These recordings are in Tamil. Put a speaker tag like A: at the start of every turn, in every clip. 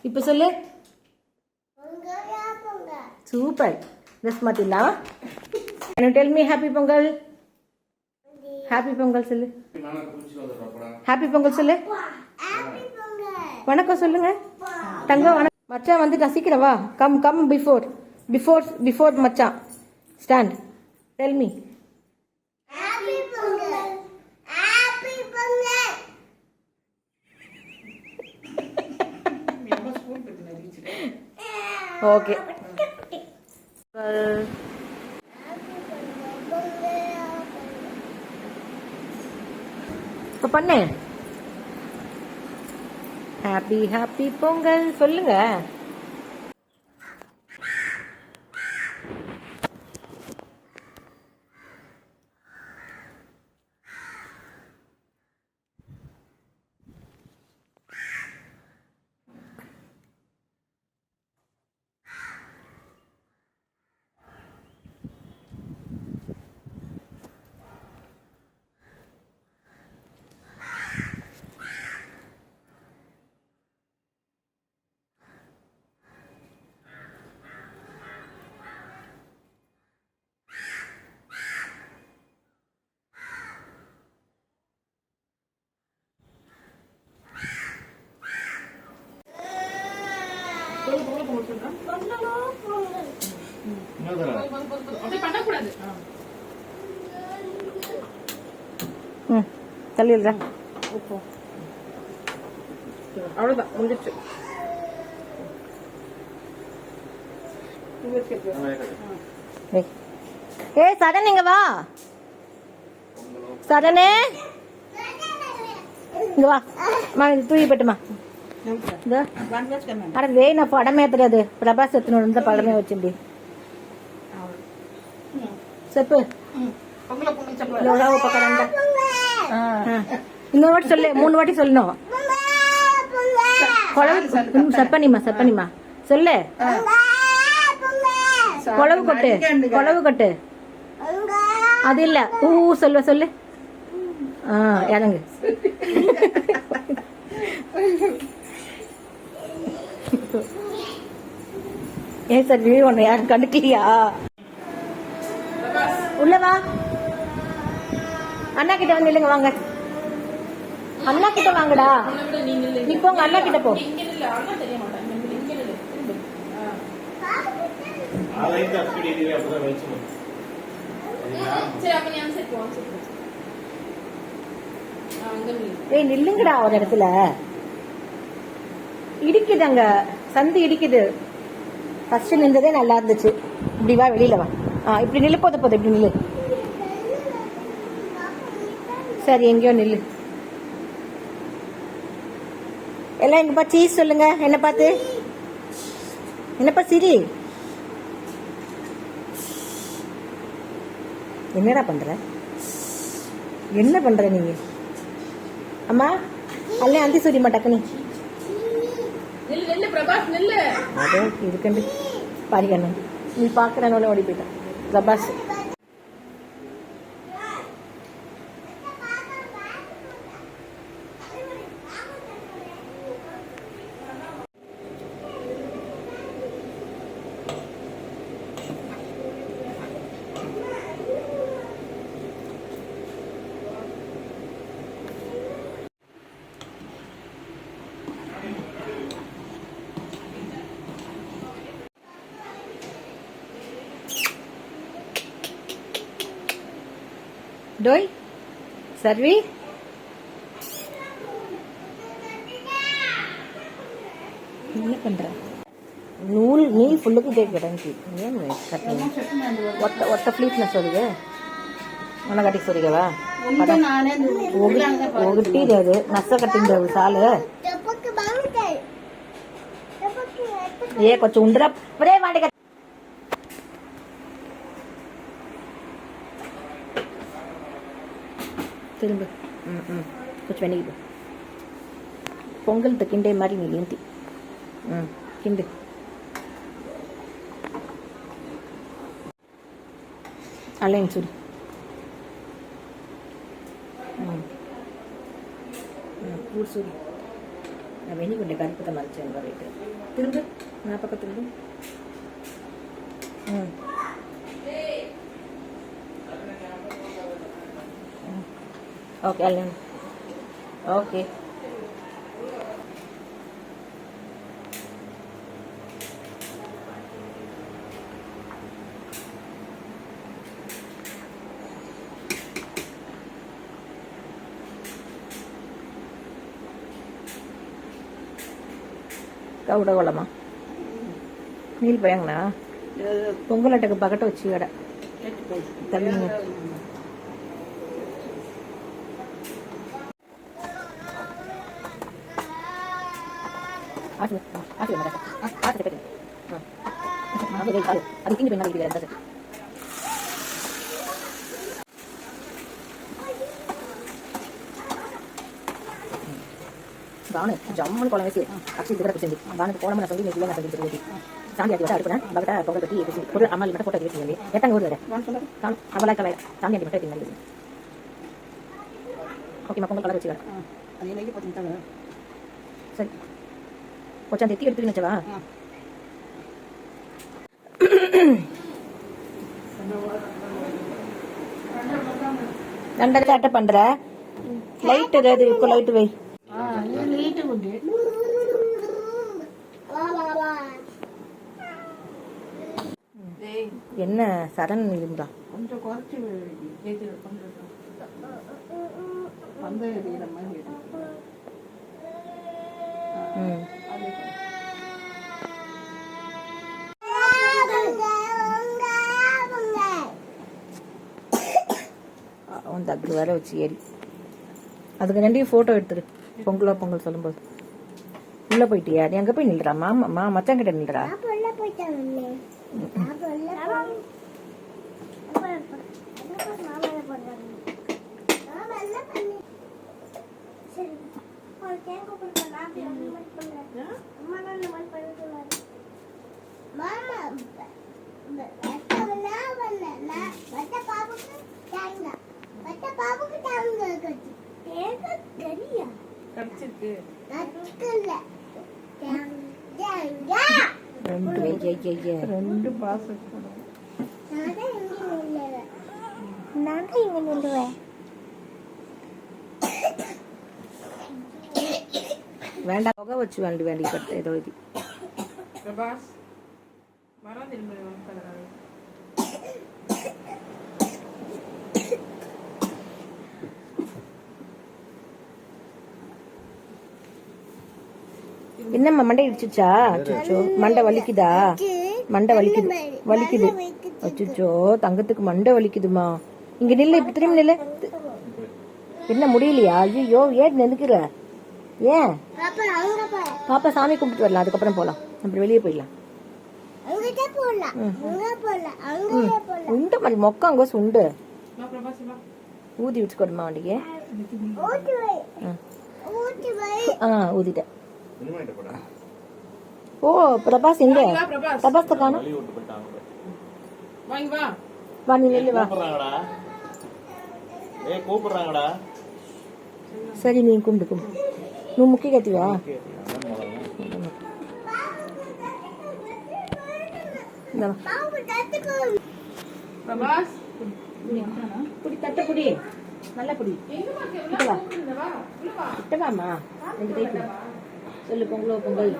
A: இப்போ சொல்லு. சூப்பர். ட்ரெஸ் மாத்திடலாம். Can you tell me happy Pongal? Happy Pongal சொல்லு. ஹாப்பி பொங்கல் சொல்லு. வணக்கம் சொல்லுங்க. தங்கம் வணக்கம். மச்சான் வந்து சீக்கிரம் வா. Come come before before before மச்சான். ஸ்டாண்ட். Tell me. ஓகே. இப்போ பண்ணு. ஹாப்பி ஹாப்பி பொங்கல் சொல்லுங்க. தள்ளிடுறா. அவ்வளோதான் முடிஞ்சிச்சு. ஏ சரண் இங்க வா. சரணே இங்க வா. தூக்கி போட்டுமா. அட வேணா படமே தெரியாது. பிரபாஸ் எத்தனோட இருந்த படமே வச்சுடி செப்பு. இன்னொரு வாட்டி சொல்லு. 3 வாட்டி சொல்லணும். செப்பனிமா செப்பனிமா சொல்லு. கொழவு கொட்டு கொழவு கொட்டு. அது இல்ல ஊ சொல்லுவ சொல்லு. இறங்கு. ஏன் சார் உன்னை யாரும் கண்டுக்கலையா? உள்ளவா. அண்ணா கிட்ட வந்து இல்லைங்க வாங்க. அண்ணா கிட்ட வாங்கடா. நீ போங்க அண்ணா கிட்ட போ. ஏய் நில்லுங்கடா ஒரு இடத்துல. இடிக்குது அங்க சந்து இடிக்குது. ஃபர்ஸ்ட் நின்றதே நல்லா இருந்துச்சு. இப்படி வா வெளியில வா. இப்படி நில்லு. போத போத இப்படி நில்லு. சரி எங்கேயோ நில்லு. எல்லாம் எங்கப்பா சீஸ் சொல்லுங்க. என்ன பார்த்து என்னப்பா சிரி. என்னடா பண்ற? என்ன பண்ற நீங்க? அம்மா அல்ல அந்தி சொல்லி மாட்டாக்க. நீ அதே இருக்கண்டு பாரிக்கண்ணு. நீ பாக்குறானோட ஓடி போயிட்டான் பிரபாஸ். டோய் சர்வி என்ன பண்ற? நீல் ஃபுல்லுக்கு கேட்குறேன். ஏன் ஒத்த ஃப்ளீட்னா சொல்லுது. உன கட்டி சொல்லிக்கவா ஒகிட்டிது நச கட்டிங்க சாலு. ఏ కొంచెం ఉండరా ఒరే వాడికి திரும்ப கொஞ்சம் வெண்ணிக்கு பொங்கல் கிண்டே மாதிரி நீ ஏந்தி கிண்டு அலைன் சுடி ஊர் சுடி நான் வெண்ணி கொண்டே கருப்பத்தை மறைச்சேன் வரைட்டு திரும்ப நான் பக்கம் திரும்ப ஓகே அல்ல ஓகே கவுடகோளமா நீல் பயங்கண்ணா பொங்கல் அட்டைக்கு பக்கட்ட வச்சு கடை தள்ளிங்க அது திங்க போய் బాగున్నాయి జమ్ములు పొలం వేసి అక్షి దగ్గర వచ్చింది బాగా పోవడం నా సంగతి మీకు నా సంగతి తిరిగి చాంది అది అడుగునా బగట పొగ పెట్టి ఇప్పుడు అమ్మాయి మట ఫోటో తీసింది ఎట్టంగా ఊరు అమలా కల చాంది అంటే మట తిన్నది ఓకే మా పొంగల్ కలర్ వచ్చి సరే కొంచెం ఎత్తి ఎడుతు నచ్చవా ரெண்டரை அட்டை பண்ற லைட் ஏதாவது இப்போ லைட் வை என்ன சரண் இருந்தா
B: கொஞ்சம் குறைச்சி
A: அவன் தக்கு வேற வச்சு ஏறி அதுக்கு ரெண்டையும் போட்டோ எடுத்துரு பொங்கல் சொல்லும்போது உள்ள போயிட்டியா நீ அங்க போய் நில்றா மாமா மச்சான் கிட்ட நில்றா
B: ரெண்டு பாசம்
A: வேண்டாம் புகை வச்சு வேண்டி பட்டு ஏதோ இது என்னம்மா மண்டை இடிச்சுச்சா அச்சோ மண்டை வலிக்குதா மண்டை வலிக்குது அச்சோ தங்கத்துக்கு மண்டை வலிக்குதுமா இங்க நில்லு இப்ப திரும்பி நில்லு என்ன முடியலையா ஐயோ ஏன் நினைக்கிற ஏன் பாப்பா சாமி கும்பிட்டு வரலாம் அதுக்கப்புறம் போலாம் அப்புறம் வெளியே போயிடலாம் உண்டு மாதிரி மொக்காங்க உண்டு ஊதி வச்சுக்கோடுமா வண்டிக்கு ஊதிட்டேன் ஓ பிரபாஸ் எங்க பிரபாஸ் காணோம் வா நீ நெல்லு வா சரி நீ கும்பிடு నువ్వు ముక్కి కత్తివా புடி தட்ட புடி நல்ல புடி கிட்டவாமா ரெண்டு கை புடி சொல்லு பொங்கல்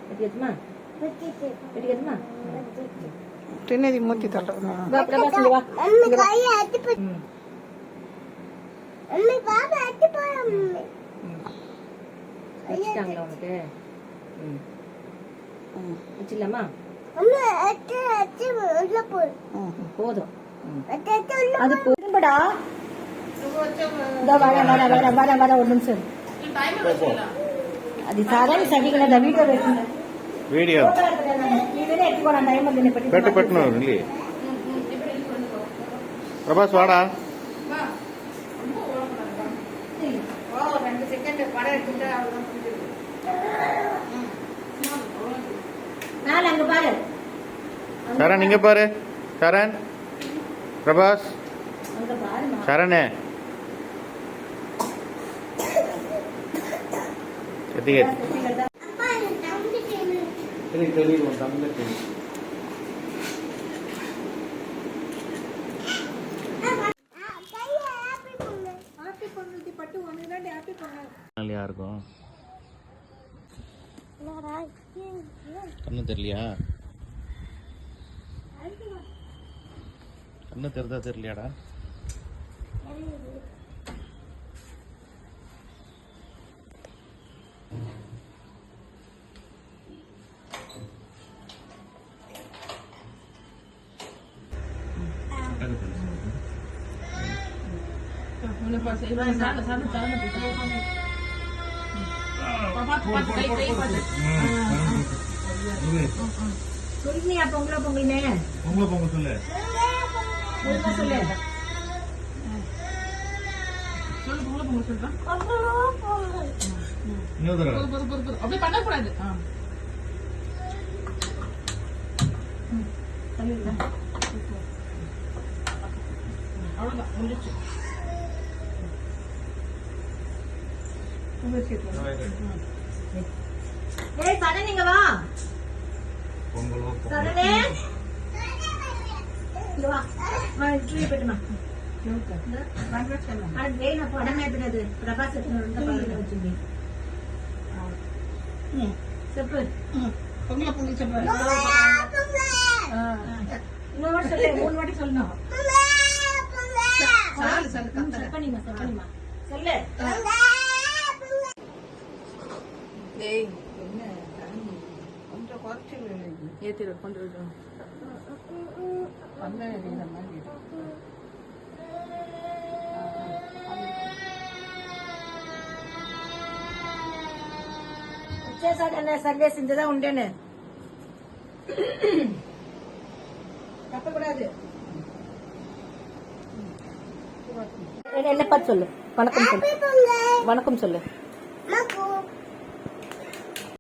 A: పెట్టుకమ్మా
B: తినేది మూతి తట్ట
A: வச்சுட்டாங்களா உனக்கு வச்சிடலாமா போதும் அது போதும்படா வர ஒரு நிமிஷம் అది సాధారణ సరిగ్గా వీడియో పెట్టింది
C: వీడియో పెట్టను ప్రభాస్ వాడా சரண் இங்க பாரு சரண் பிரபாஸ் சரணே எத்திகேட் தெரியும் தங்கச்சி நல்லா இருக்கும் கண்ணு தெரியலையா கண்ணு தெரிதா தெரியலையாடா
A: சொல்லியா பொங்கல பொங்கல்னே
C: பொங்கல் பொங்கல் சொல்லு
A: சொல்லு
C: இன்னொரு தடவை
B: அப்படி பண்ணக்கூடாது அவ்வளவுதான் முடிச்சு
A: ஏய் சரணே நீங்க வா
C: பொங்கலோ
A: சரணே இங்க வா வா ட்ரீ பெட்டுமா அது வேணா படம் ஏத்துனது பிரபாஸ் ரெண்டு பாருங்க வச்சுங்க செப்பு
B: பொங்கல பொங்கல் செப்ப
A: இன்னொரு வாட்டி சொல்லு 3 வாட்டி சொல்லணும்
B: சாலு சாலு கத்தற
A: பண்ணிமா சொல்லு
B: ஏய் என்ன கொஞ்சம் குறைச்சு ஏத்திரு கொஞ்சம் பண்ண இந்த மாதிரி
A: వచ్చేసాడన్న సండే సింజదా ఉండేను
B: கத்தக்கூடாது
A: என்ன பார்த்து சொல்லு வணக்கம் சொல்லு வணக்கம் சொல்லு